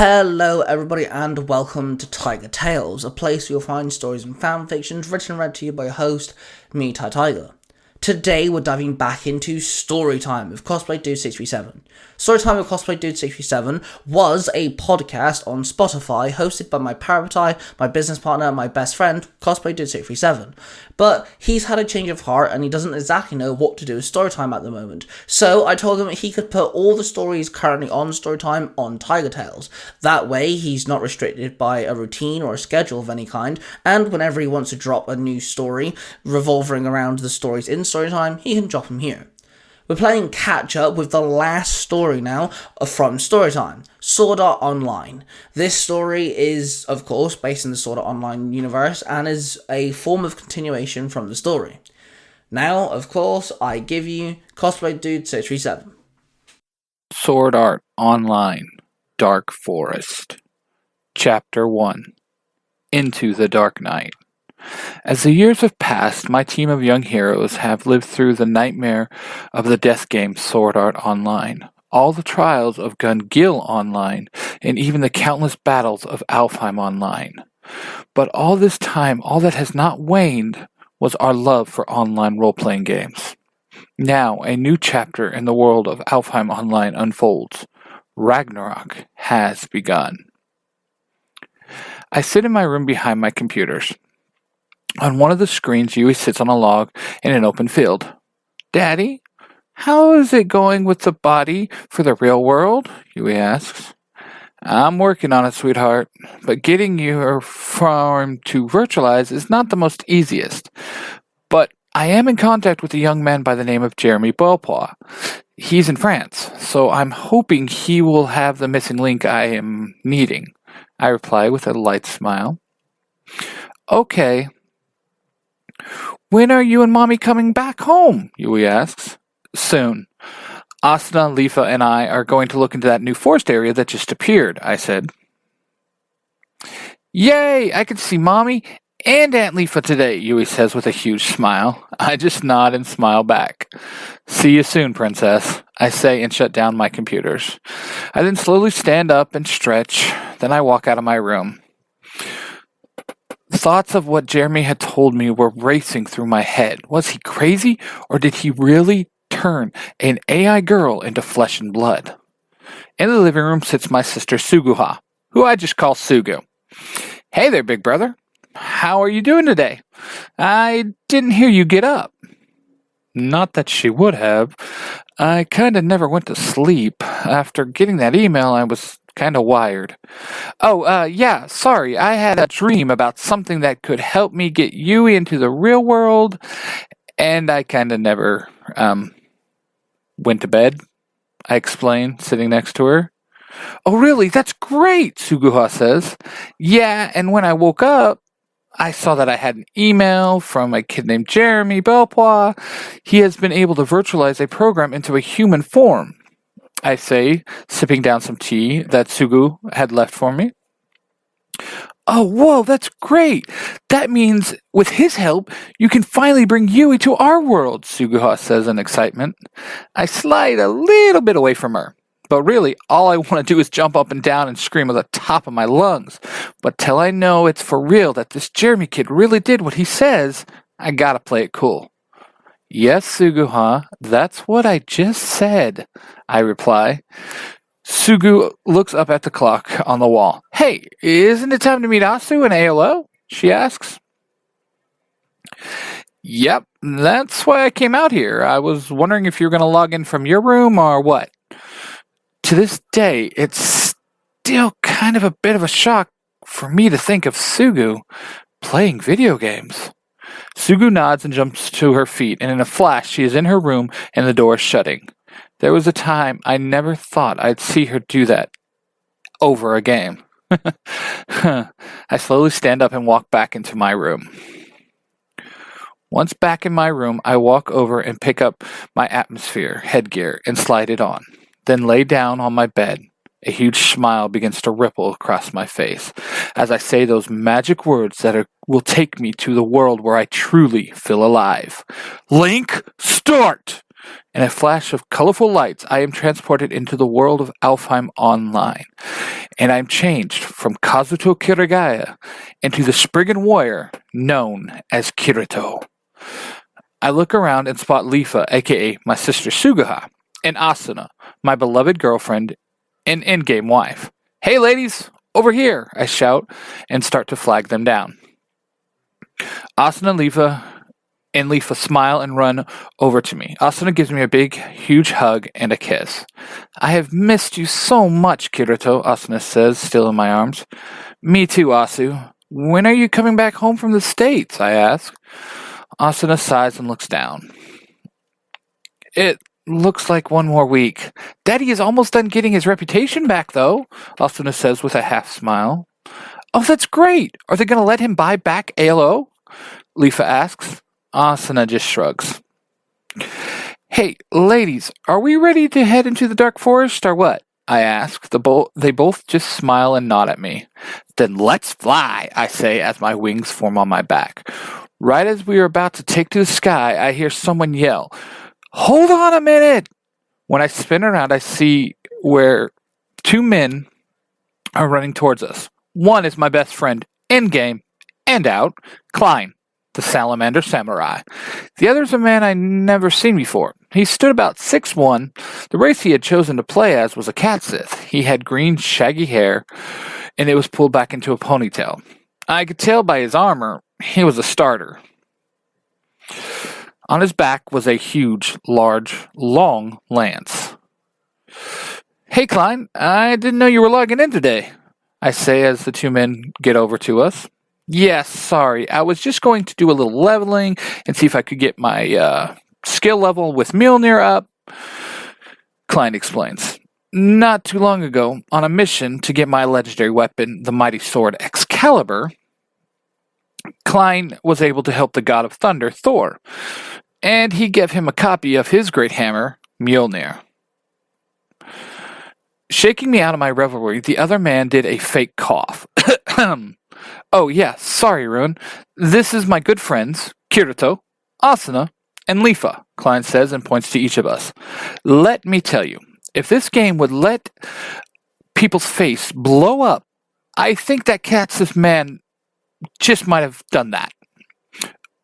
Hello everybody and welcome to Tiger Tales, a place where you'll find stories and fanfictions written and read to you by your host, me, Tai Tiger. Today we're diving back into Storytime with Cosplay Dude 637. Storytime with Cosplay Dude 637 was a podcast on Spotify hosted by my parabatai, my business partner, my best friend, Cosplay Dude 637. But he's had a change of heart and he doesn't exactly know what to do with Storytime at the moment. So I told him he could put all the stories currently on Storytime on Tiger Tales. That way he's not restricted by a routine or a schedule of any kind, and whenever he wants to drop a new story revolving around the stories in Storytime, he can drop them here. We're playing catch up with the last story now from Storytime, Sword Art Online. This story is, of course, based in the Sword Art Online universe and is a form of continuation from the story. Now, of course, I give you Cosplay Dude 637. Sword Art Online, Dark Forest. Chapter 1. Into the Dark Night. As the years have passed, my team of young heroes have lived through the nightmare of the death game Sword Art Online, all the trials of Gungil Online, and even the countless battles of Alfheim Online. But all this time, all that has not waned was our love for online role-playing games. Now, a new chapter in the world of Alfheim Online unfolds. Ragnarok has begun. I sit in my room behind my computers. On one of the screens, Yui sits on a log in an open field. "Daddy, how is it going with the body for the real world?" Yui asks. "I'm working on it, sweetheart, but getting your farm to virtualize is not the most easiest. But I am in contact with a young man by the name of Jeremy Belpois. He's in France, so I'm hoping he will have the missing link I am needing," I reply with a light smile. "Okay. When are you and Mommy coming back home?" Yui asks. "Soon. Asuna, Lifa, and I are going to look into that new forest area that just appeared," I said. "Yay! I can see Mommy and Aunt Lifa today," Yui says with a huge smile. I just nod and smile back. "See you soon, Princess," I say and shut down my computers. I then slowly stand up and stretch. Then I walk out of my room. Thoughts of what Jeremy had told me were racing through my head. Was he crazy, or did he really turn an AI girl into flesh and blood? In the living room sits my sister Suguha, who I just call Sugu. "Hey there, big brother. How are you doing today? I didn't hear you get up." Not that she would have. I kinda never went to sleep. After getting that email, I was kinda wired. Yeah, sorry, I had a dream about something that could help me get Yui into the real world, and I kinda never, went to bed," I explained, sitting next to her. "Oh really? That's great," Suguha says. "Yeah, and when I woke up, I saw that I had an email from a kid named Jeremy Belpois. He has been able to virtualize a program into a human form," I say, sipping down some tea that Sugu had left for me. "Oh, whoa, that's great. That means, with his help, you can finally bring Yui to our world," Suguha says in excitement. I slide a little bit away from her. But really, all I want to do is jump up and down and scream at the top of my lungs. But till I know it's for real that this Jeremy kid really did what he says, I gotta play it cool. "Yes, Suguha, that's what I just said," I reply. Sugu looks up at the clock on the wall. "Hey, isn't it time to meet Asu and ALO?" she asks. "Yep, that's why I came out here. I was wondering if you were going to log in from your room or what." To this day, it's still kind of a bit of a shock for me to think of Sugu playing video games. Sugu nods and jumps to her feet, and in a flash she is in her room and the door is shutting. There was a time I never thought I'd see her do that over a game. I slowly stand up and walk back into my room. Once back in my room, I walk over and pick up my atmosphere headgear and slide it on, then lay down on my bed. A huge smile begins to ripple across my face as I say those magic words that will take me to the world where I truly feel alive. Link, start! In a flash of colorful lights, I am transported into the world of Alfheim Online. and I'm changed from Kazuto Kirigaya into the Spriggan warrior known as Kirito. I look around and spot Lifa, aka my sister Suguha, and Asuna, my beloved girlfriend and in-game wife. "Hey ladies, over here," I shout and start to flag them down. Asuna and Lifa smile and run over to me. Asuna gives me a big, huge hug and a kiss. "I have missed you so much, Kirito," Asuna says, still in my arms. "Me too, Asu. When are you coming back home from the States?" I ask. Asuna sighs and looks down. "It looks like one more week. Daddy is almost done getting his reputation back, though," Asuna says with a half smile. "Oh, that's great. Are they going to let him buy back ALO?" Lifa asks. Asuna just shrugs. "Hey, ladies, are we ready to head into the dark forest or what?" I ask. They both just smile and nod at me. "Then let's fly," I say as my wings form on my back. Right as we are about to take to the sky, I hear someone yell, "Hold on a minute!" When I spin around, I see where two men are running towards us. One is my best friend, in-game and out, Klein, the Salamander Samurai. The other is a man I never seen before. He stood about 6'1". The race he had chosen to play as was a cat Sith. He had green, shaggy hair, and it was pulled back into a ponytail. I could tell by his armor he was a starter. On his back was a huge, large, long lance. "Hey, Klein, I didn't know you were logging in today," I say as the two men get over to us. "Yes, sorry. I was just going to do a little leveling and see if I could get my skill level with Mjolnir up," Klein explains. "Not too long ago, on a mission to get my legendary weapon, the mighty sword Excalibur, Klein was able to help the god of thunder, Thor, and he gave him a copy of his great hammer, Mjolnir." Shaking me out of my revelry, the other man did a fake cough. "Oh yeah, sorry, Ruin. This is my good friends, Kirito, Asuna, and Lifa," Klein says and points to each of us. "Let me tell you, if this game would let people's face blow up, I think that Kats's man just might have done that."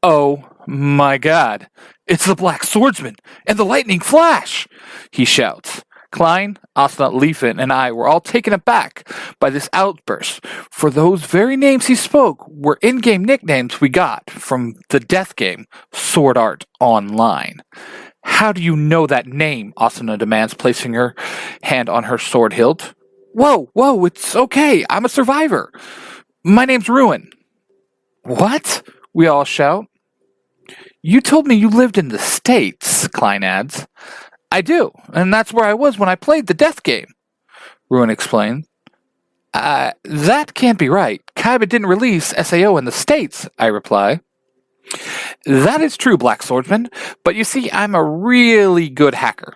"Oh my god, it's the Black Swordsman and the Lightning Flash!" he shouts. Klein, Asuna, Lifa, and I were all taken aback by this outburst, for those very names he spoke were in-game nicknames we got from the death game Sword Art Online. "How do you know that name?" Asuna demands, placing her hand on her sword hilt. Whoa, it's okay. I'm a survivor. My name's Ruin." "What?" we all shout. "You told me you lived in the States," Klein adds. "I do, and that's where I was when I played the death game," Ruin explained. That can't be right. Kaiba didn't release SAO in the States," I reply. "That is true, Black Swordsman, but you see, I'm a really good hacker,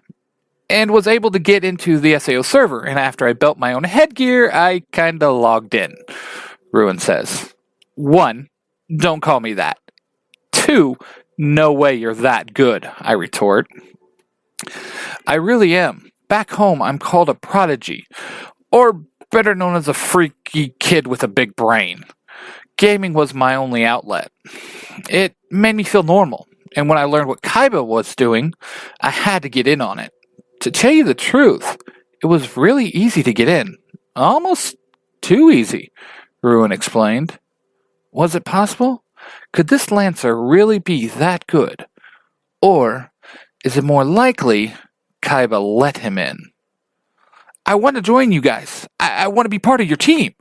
and was able to get into the SAO server, and after I built my own headgear, I kinda logged in," Ruin says. 1, don't call me that. 2, no way you're that good, I retort. "I really am. Back home, I'm called a prodigy, or better known as a freaky kid with a big brain. Gaming was my only outlet. It made me feel normal, and when I learned what Kaiba was doing, I had to get in on it. To tell you the truth, it was really easy to get in. Almost too easy," Ruin explained. Was it possible? Could this Lancer really be that good? Or is it more likely Kaiba let him in? "I want to join you guys. I want to be part of your team,"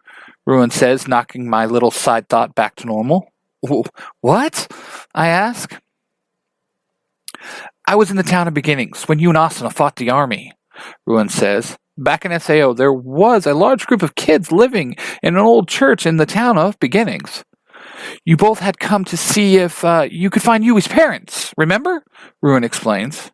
Ruin says, knocking my little side thought back to normal. "What?" I ask. "I was in the town of Beginnings when you and Asuna fought the army," Ruin says. "Back in SAO, there was a large group of kids living in an old church in the town of Beginnings. You both had come to see if you could find Yui's parents, remember?" Ruin explains.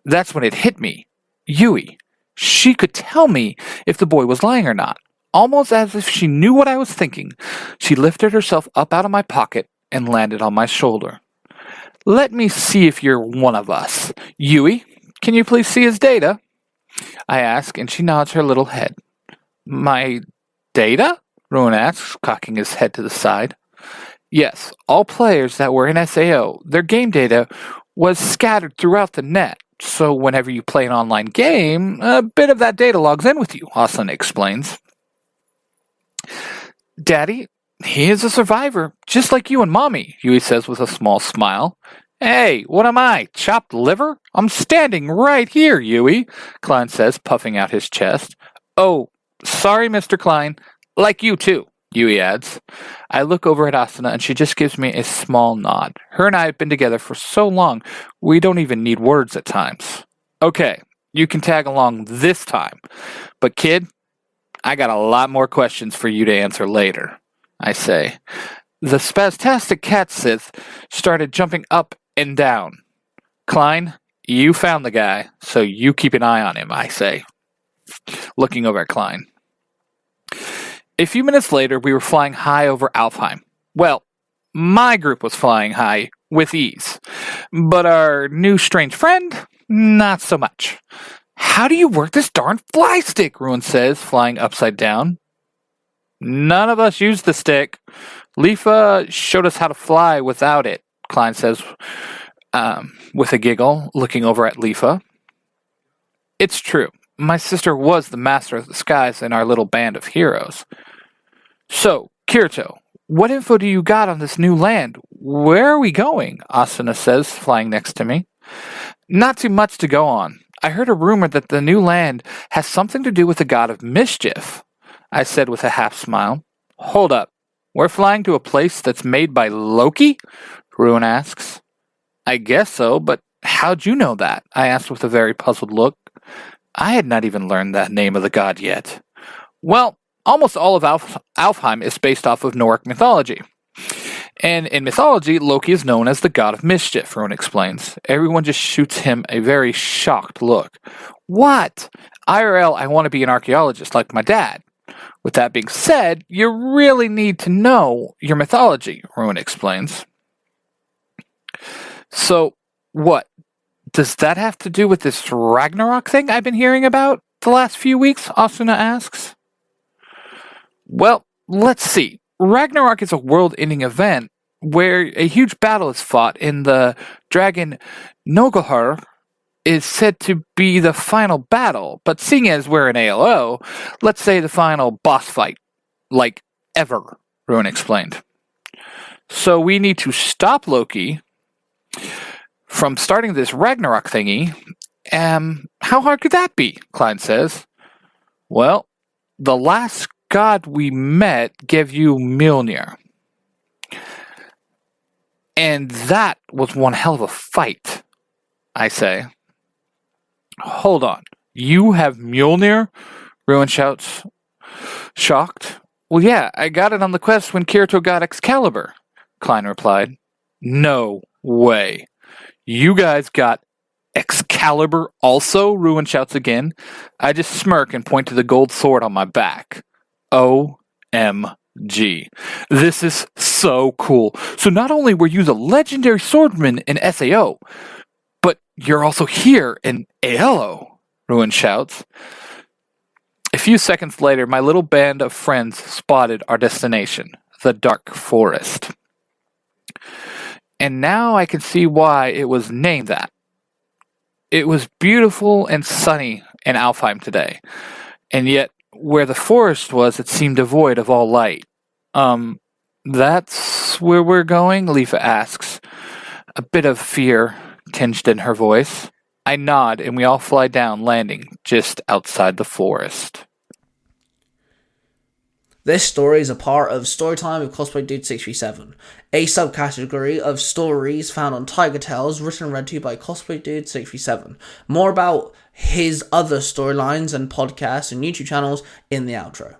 That's when it hit me. Yui. She could tell me if the boy was lying or not, almost as if she knew what I was thinking. She lifted herself up out of my pocket and landed on my shoulder. "Let me see if you're one of us. Yui, can you please see his data?" I ask, and she nods her little head. My data? Ruin asks, cocking his head to the side. Yes, all players that were in SAO, their game data was scattered throughout the net. So whenever you play an online game, a bit of that data logs in with you, Asuna explains. Daddy, he is a survivor, just like you and Mommy, Yui says with a small smile. Hey, what am I, chopped liver? I'm standing right here, Yui, Klein says, puffing out his chest. Oh, sorry, Mr. Klein. Like you too, Yui adds. I look over at Asuna and she just gives me a small nod. Her and I have been together for so long, we don't even need words at times. Okay, you can tag along this time. But kid, I got a lot more questions for you to answer later, I say. The spastastic cat Sith started jumping up and down. Klein, you found the guy, so you keep an eye on him, I say, looking over at Klein. A few minutes later, we were flying high over Alfheim. Well, my group was flying high with ease, but our new strange friend, not so much. How do you work this darn fly stick? Ruin says, flying upside down. None of us used the stick. Leafa showed us how to fly without it, Klein says with a giggle, looking over at Leafa. It's true. My sister was the master of the skies in our little band of heroes. So, Kirito, what info do you got on this new land? Where are we going? Asuna says, flying next to me. Not too much to go on. I heard a rumor that the new land has something to do with the god of mischief, I said with a half smile. Hold up. We're flying to a place that's made by Loki? Ruin asks. I guess so, but how'd you know that? I asked with a very puzzled look. I had not even learned that name of the god yet. Well, almost all of Alfheim is based off of Nordic mythology. And in mythology, Loki is known as the god of mischief, Ruin explains. Everyone just shoots him a very shocked look. What? IRL, I want to be an archaeologist like my dad. With that being said, you really need to know your mythology, Ruin explains. So, what? Does that have to do with this Ragnarok thing I've been hearing about the last few weeks? Asuna asks. Well, let's see. Ragnarok is a world-ending event where a huge battle is fought in the dragon Nogohar is said to be the final battle, but seeing as we're in ALO, let's say the final boss fight. Like, ever, Ruin explained. So we need to stop Loki from starting this Ragnarok thingy. How hard could that be? Klein says. Well, the last god we met gave you Mjolnir. And that was one hell of a fight, I say. Hold on. You have Mjolnir? Ruin shouts, shocked. Well, yeah, I got it on the quest when Kirito got Excalibur, Klein replied. No way. You guys got Excalibur also? Ruin shouts again. I just smirk and point to the gold sword on my back. OMG. This is so cool. So not only were you the legendary swordman in SAO, but you're also here in ALO, Ruin shouts. A few seconds later, my little band of friends spotted our destination, the Dark Forest. And now I can see why it was named that. It was beautiful and sunny in Alfheim today, and yet where the forest was, it seemed devoid of all light. That's where we're going? Leafa asks, a bit of fear tinged in her voice. I nod, and we all fly down, landing just outside the forest. This story is a part of Storytime with Cosplay Dude 637, a subcategory of stories found on Tiger Tales, written and read to you by Cosplay Dude 637. More about his other storylines and podcasts and YouTube channels in the outro.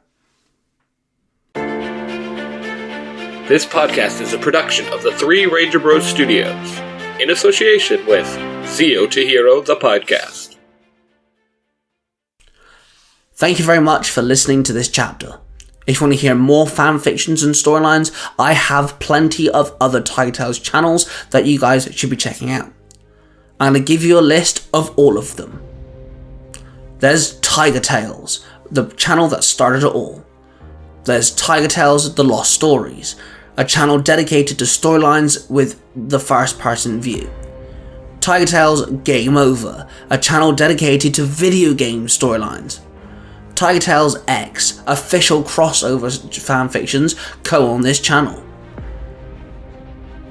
This podcast is a production of the Three Ranger Bros Studios, in association with Zio to Hero, the podcast. Thank you very much for listening to this chapter. If you want to hear more fanfictions and storylines, I have plenty of other Tiger Tales channels that you guys should be checking out. I'm going to give you a list of all of them. There's Tiger Tales, the channel that started it all. There's Tiger Tales The Lost Stories, a channel dedicated to storylines with the first person view. Tiger Tales Game Over, a channel dedicated to video game storylines. Tiger Tales X, official crossover fanfictions go on this channel.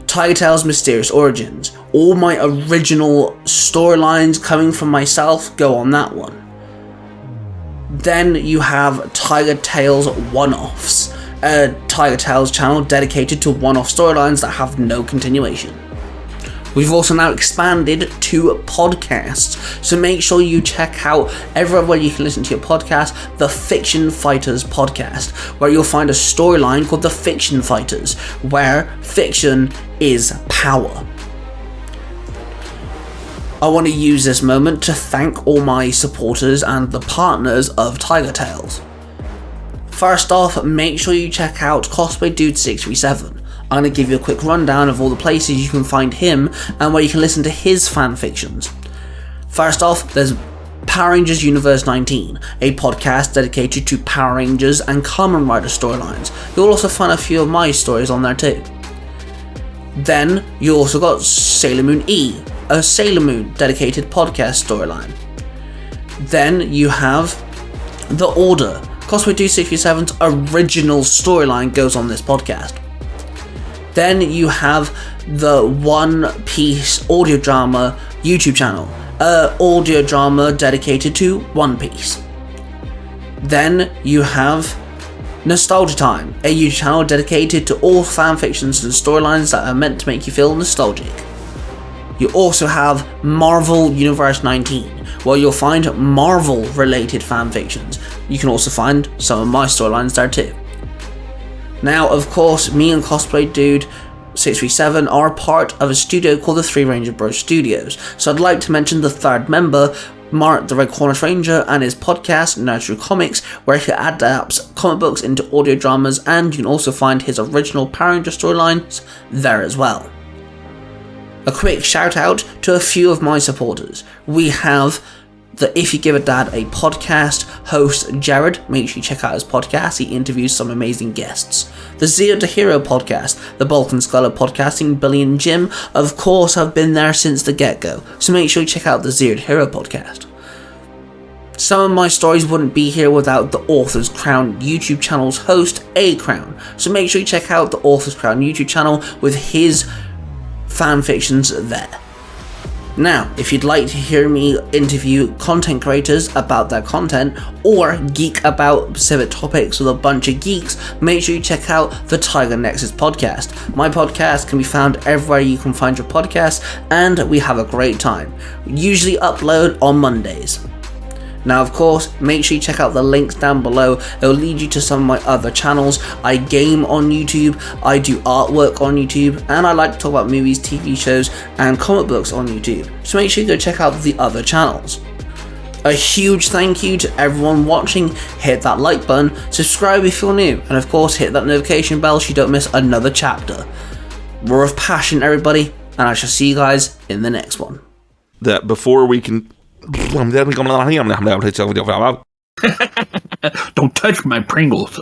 Tiger Tales Mysterious Origins, all my original storylines coming from myself go on that one. Then you have Tiger Tales One-Offs, a Tiger Tales channel dedicated to one-off storylines that have no continuation. We've also now expanded to podcasts, so make sure you check out everywhere you can listen to your podcast, the Fiction Fighters podcast, where you'll find a storyline called the Fiction Fighters, where fiction is power. I want to use this moment to thank all my supporters and the partners of Tiger Tales. First off, make sure you check out Cosplay Dude 637. I'm going to give you a quick rundown of all the places you can find him and where you can listen to his fanfictions. First off, there's Power Rangers Universe 19, a podcast dedicated to Power Rangers and Kamen Rider storylines. You'll also find a few of my stories on there too. Then, you also got Sailor Moon E, a Sailor Moon dedicated podcast storyline. Then you have The Order. Cosplay Dude 637's original storyline goes on this podcast. Then you have the One Piece audio drama YouTube channel, audio drama dedicated to One Piece. Then you have Nostalgia Time, a YouTube channel dedicated to all fanfictions and storylines that are meant to make you feel nostalgic. You also have Marvel Universe 19, where you'll find Marvel related fanfictions. You can also find some of my storylines there too. Now, of course, me and Cosplay Dude 637 are part of a studio called the Three Ranger Bros Studios, so I'd like to mention the third member, Mark the Red Cornish Ranger, and his podcast, Naruto Comics, where he adapts comic books into audio dramas, and you can also find his original Power Ranger storylines there as well. A quick shout out to a few of my supporters. We have the If You Give a Dad a Podcast host, Jared. Make sure you check out his podcast. He interviews some amazing guests. The Zero to Hero podcast, the Bulk and Scholar podcasting, Billy and Jim, of course, have been there since the get-go. So make sure you check out the Zero to Hero podcast. Some of my stories wouldn't be here without the Author's Crown YouTube channel's host, A Crown. So make sure you check out the Author's Crown YouTube channel with his fanfictions there. Now, if you'd like to hear me interview content creators about their content, or geek about specific topics with a bunch of geeks, make sure you check out the Tiger Nexus podcast. My podcast can be found everywhere you can find your podcast, and we have a great time. We usually upload on Mondays. Now, of course, make sure you check out the links down below. It will lead you to some of my other channels. I game on YouTube, I do artwork on YouTube, and I like to talk about movies, TV shows, and comic books on YouTube. So make sure you go check out the other channels. A huge thank you to everyone watching. Hit that like button, subscribe if you're new, and of course hit that notification bell so you don't miss another chapter. Roar of passion, everybody, and I shall see you guys in the next one. That before we can... Don't touch my Pringles.